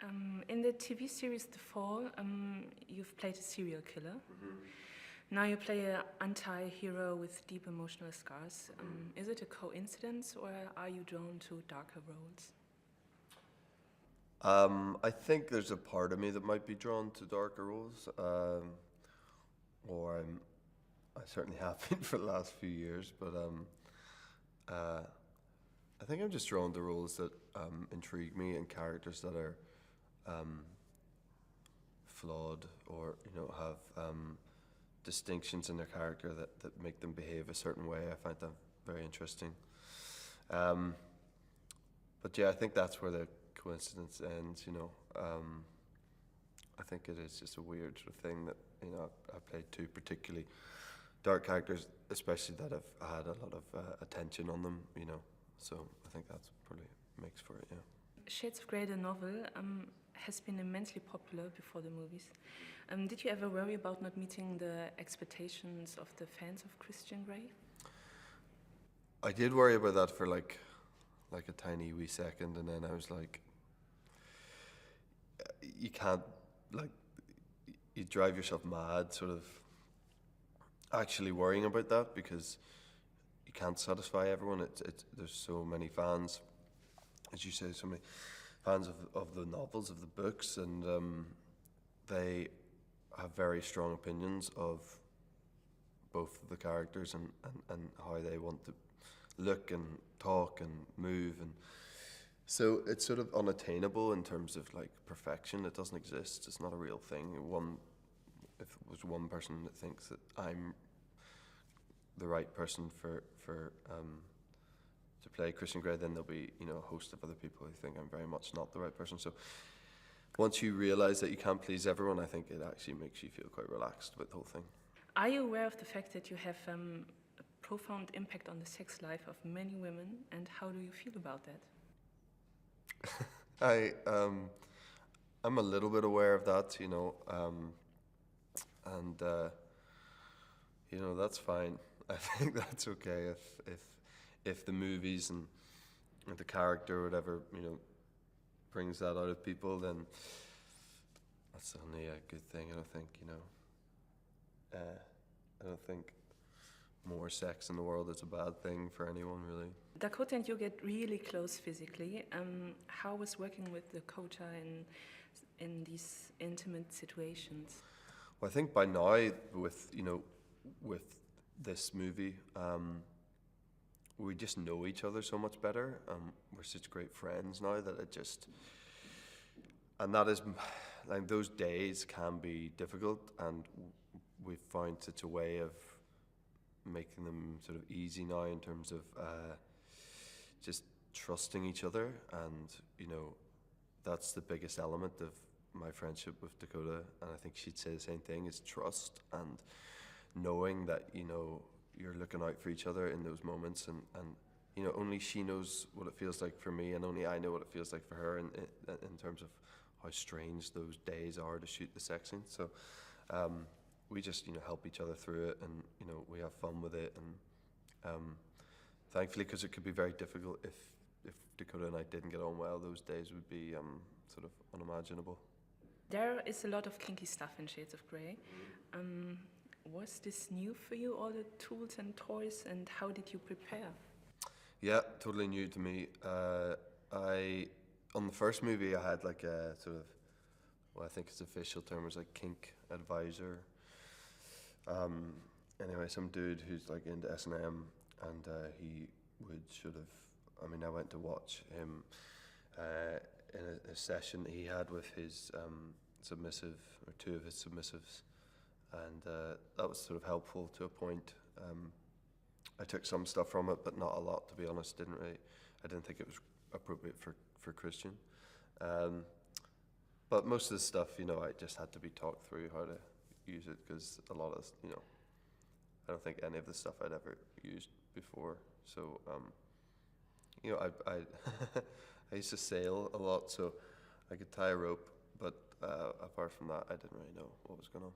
In the TV series The Fall, you've played a serial killer. Now you play an anti-hero with deep emotional scars. Is it a coincidence, or are you drawn to darker roles? I think there's a part of me that might be drawn to darker roles, or I certainly have been for the last few years. But I think I'm just drawn to roles that intrigue me and characters that are flawed, or have distinctions in their character that make them behave a certain way. I find that very interesting. But yeah, I think that's where the coincidence ends. I think it is just a weird sort of thing that I played two particularly dark characters, especially that have had a lot of attention on them. So I think that's probably makes for it. Yeah. Shades of Grey, the novel, has been immensely popular before the movies. Did you ever worry about not meeting the expectations of the fans of Christian Grey? I did worry about that for like a tiny wee second, and then I was like, you can't, you drive yourself mad sort of actually worrying about that, because you can't satisfy everyone. There's so many fans, as you say, so many fans of the novels, of the books, and they have very strong opinions of both of the characters and how they want to look and talk and move, and so it's sort of unattainable in terms of perfection. It doesn't exist. It's not a real thing. If there's one person that thinks that I'm the right person for to play Christian Grey, then there'll be a host of other people who think I'm very much not the right person. So once you realize that you can't please everyone, I think it actually makes you feel quite relaxed about the whole thing. Are you aware of the fact that you have a profound impact on the sex life of many women, and how do you feel about that? I'm a little bit aware of that, and that's fine. I think that's okay if the movies and the character or whatever brings that out of people, then that's only a good thing. I don't think more sex in the world is a bad thing for anyone, really. Dakota and you get really close physically. How was working with Dakota in these intimate situations? Well, I think by now with this movie, we just know each other so much better. We're such great friends now that and that is, those days can be difficult, and we've found such a way of making them sort of easy now in terms of just trusting each other, and that's the biggest element of my friendship with Dakota, and I think she'd say the same thing, is trust and knowing that you're looking out for each other in those moments, and only she knows what it feels like for me, and only I know what it feels like for her in terms of how strange those days are to shoot the sex scenes. So we just help each other through it, and we have fun with it, and thankfully, because it could be very difficult if Dakota and I didn't get on well, those days would be sort of unimaginable. There is a lot of kinky stuff in Shades of Grey. Was this new for you, all the tools and toys, and how did you prepare? Yeah, totally new to me. On the first movie, I had like a sort of, well, I think its official term was like kink advisor. Anyway, some dude who's like into S&M, and he would sort of, I went to watch him in a session he had with his submissive, or two of his submissives, and that was sort of helpful to a point. I took some stuff from it, but not a lot, to be honest. I didn't think it was appropriate for Christian. But most of the stuff, I just had to be talked through how to use it, because a lot of, I don't think any of the stuff I'd ever used before. So, I I used to sail a lot, so I could tie a rope, but apart from that, I didn't really know what was going on.